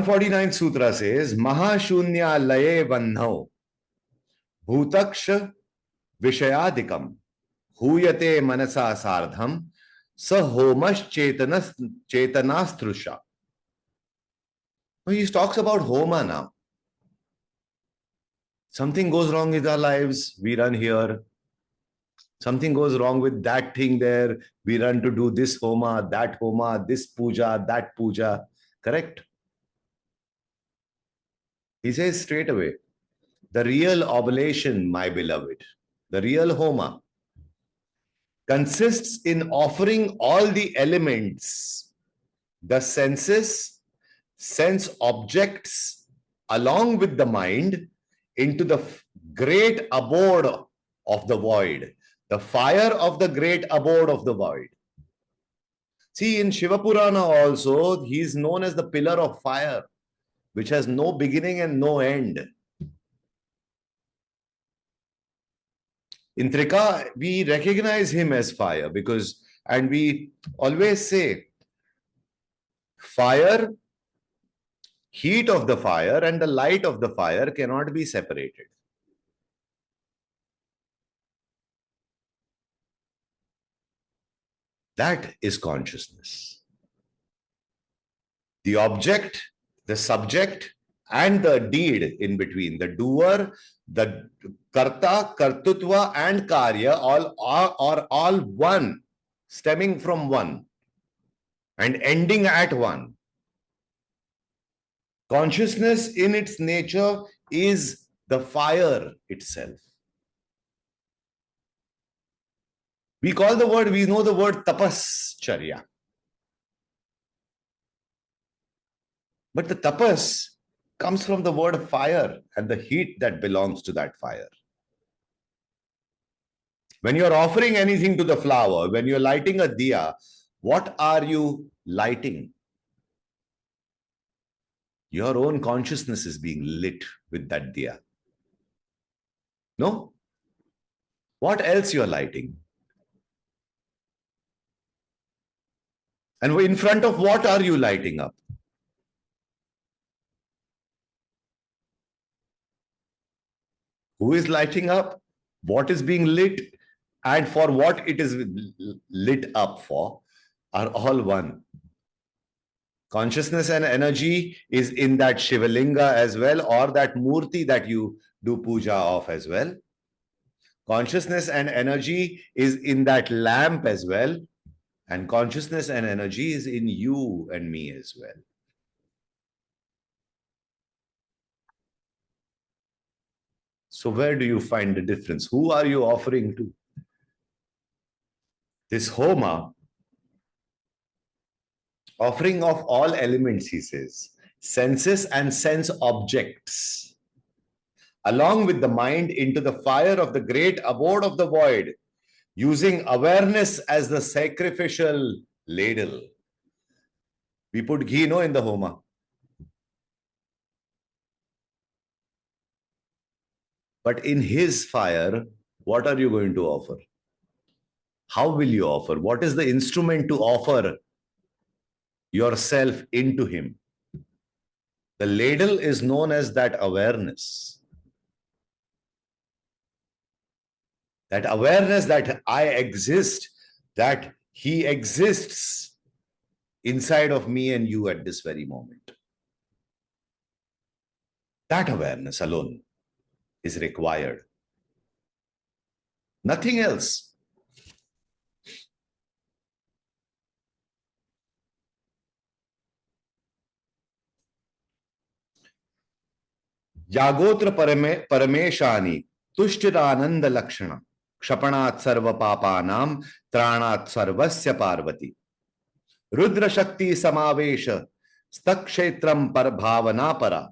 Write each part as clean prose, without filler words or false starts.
149th Sutra says, Mahashunya laye vandhau bhutaksh vishayadikam huyate manasa sardham sa homas chetanasthrusha. He talks about homa now. Something goes wrong with our lives, we run here. Something goes wrong with that thing there, we run to do this homa, this puja, that puja. Correct? He says straight away, the real oblation, my beloved, the real homa, consists in offering all the elements, the senses, sense objects, along with the mind, into the great abode of the void, the fire of the great abode of the void. See, in Shiva Purana also, he is known as the pillar of fire, which has no beginning and no end. In Trika, we recognize him as fire because, and we always say, fire, heat of the fire and the light of the fire cannot be separated. That is consciousness. The object, the subject, and the deed in between, the doer, the karta, kartutva, and karya, all are all one, stemming from one and ending at one. Consciousness in its nature is the fire itself. We know the word tapascharya. But the tapas comes from the word fire and the heat that belongs to that fire. When you're offering anything to the flower, when you're lighting a diya, what are you lighting? Your own consciousness is being lit with that diya. No? What else you're lighting? And in front of what are you lighting up? Who is lighting up? What is being lit? And for what it is lit up for are all one. Consciousness and energy is in that Shivalinga as well, or that Murti that you do puja of as well. Consciousness and energy is in that lamp as well. And consciousness and energy is in you and me as well. So where do you find the difference? Who are you offering to? This homa, offering of all elements, he says, senses and sense objects, along with the mind into the fire of the great abode of the void, using awareness as the sacrificial ladle. We put ghee, no, in the homa. But in his fire, what are you going to offer? How will you offer? What is the instrument to offer yourself into him? The ladle is known as that awareness. That awareness that I exist, that he exists inside of me and you at this very moment. That awareness alone is required. Nothing else. Yagotra parameshani tushtirananda lakshana kshapanat sarva papanam tranat sarvasya parvati rudra shakti samavesha stakshetram par bhavana para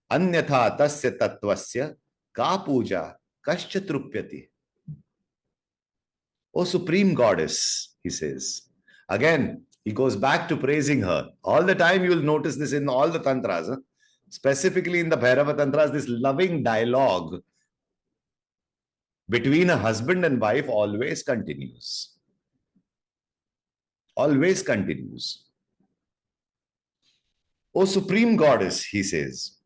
anyatha tasya tattvasya ka puja kascha trupyati. O Supreme Goddess, he says. Again, he goes back to praising her. All the time you will notice this in all the tantras. Specifically in the Bhairava Tantras, this loving dialogue between a husband and wife always continues. Always continues. O Supreme Goddess, he says,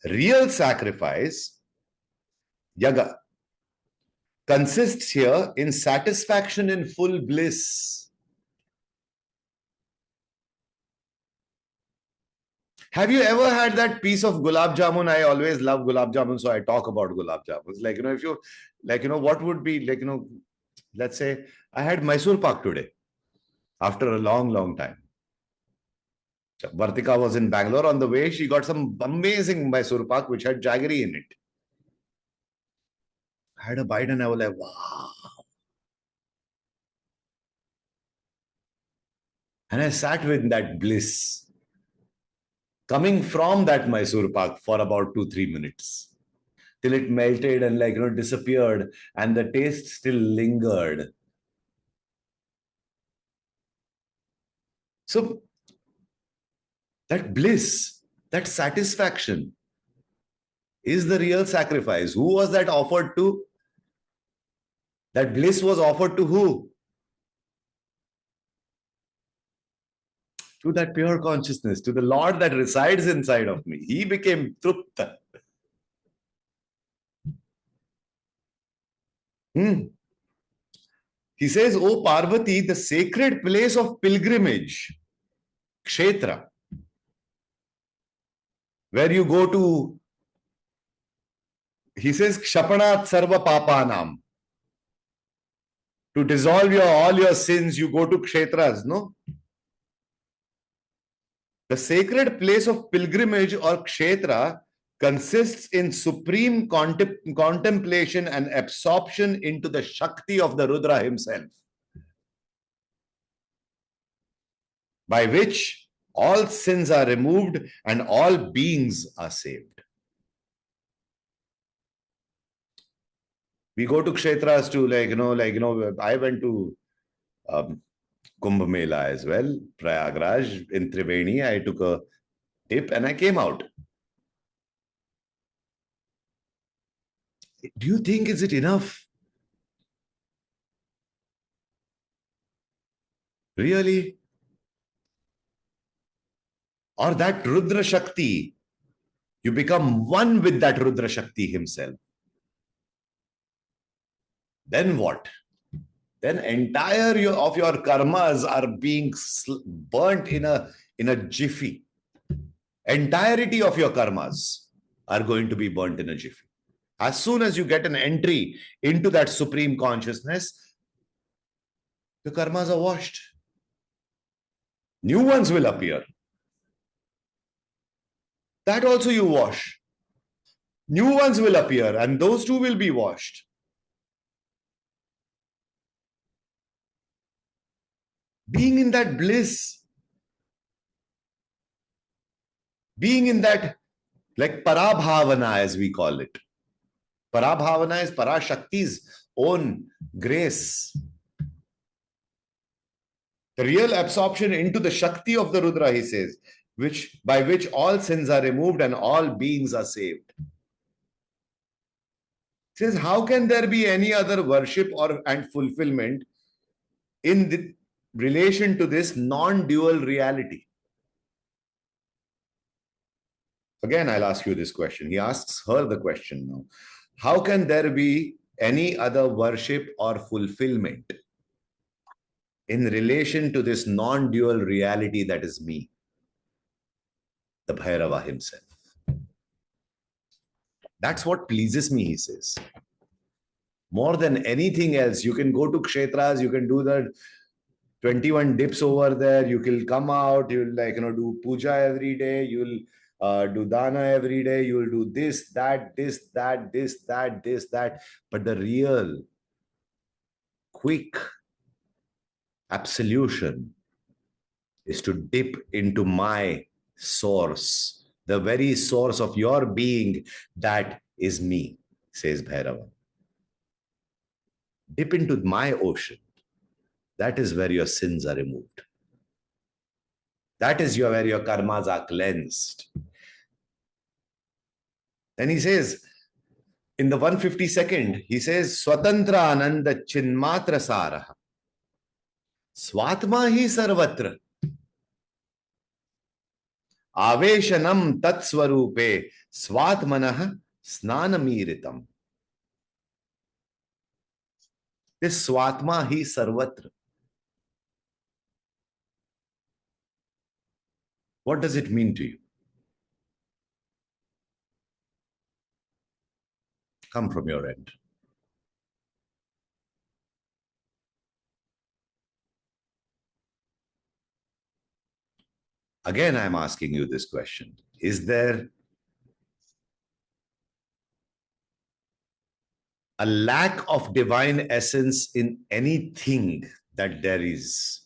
real sacrifice, yaga, consists here in satisfaction in full bliss. Have you ever had that piece of gulab jamun? I always love gulab jamun, so I talk about gulab jamuns. Like, if you, what would be, let's say I had Mysore Pak today after a long, long time. Vartika was in Bangalore. On the way, she got some amazing Mysore Pak which had jaggery in it. I had a bite and I was like, wow. And I sat with that bliss coming from that Mysore Pak for about 2-3 minutes till it melted and disappeared and the taste still lingered. So that bliss, that satisfaction is the real sacrifice. Who was that offered to? That bliss was offered to who? To that pure consciousness, to the Lord that resides inside of me. He became Trupta. He says, O Parvati, the sacred place of pilgrimage, Kshetra, where you go to, he says, Kshapanat Sarva Papanam. To dissolve all your sins, you go to Kshetras, no? The sacred place of pilgrimage or Kshetra consists in supreme contemplation and absorption into the Shakti of the Rudra himself, by which all sins are removed and all beings are saved. We go to Kshetras to, I went to Kumbh Mela as well, Prayagraj, in Triveni. I took a dip and I came out. Do you think, is it enough? Really? Or that Rudra Shakti, you become one with that Rudra Shakti himself. Then what? Then entire of your karmas are being burnt in a jiffy. Entirety of your karmas are going to be burnt in a jiffy. As soon as you get an entry into that supreme consciousness, the karmas are washed. New ones will appear. That also you wash. New ones will appear and those too will be washed. Being in that bliss, being in that, like Parabhavana as we call it. Parabhavana is Parashakti's own grace. The real absorption into the Shakti of the Rudra, he says, by which all sins are removed and all beings are saved. He says, how can there be any other worship and fulfillment in the relation to this non-dual reality? Again, I'll ask you this question. He asks her the question now. How can there be any other worship or fulfillment in relation to this non-dual reality that is me, the Bhairava himself? That's what pleases me, he says. More than anything else, you can go to Kshetras, you can do the 21 dips over there, you will come out, you'll do puja every day, you'll do dana every day, you'll do this, that, this, that, this, that, this, that. But the real quick absolution is to dip into my source, the very source of your being, that is me, says Bhairava. Dip into my ocean. That is where your sins are removed. That is where your karmas are cleansed. Then he says, in the 152nd, he says, Swatantra Ananda Chinmatra Saraha. Swatma hi sarvatra. Aveshanam tatswarupe swatmanah snanamiritam. This swatma hi sarvatra. What does it mean to you? Come from your end. Again, I'm asking you this question. Is there a lack of divine essence in anything that there is?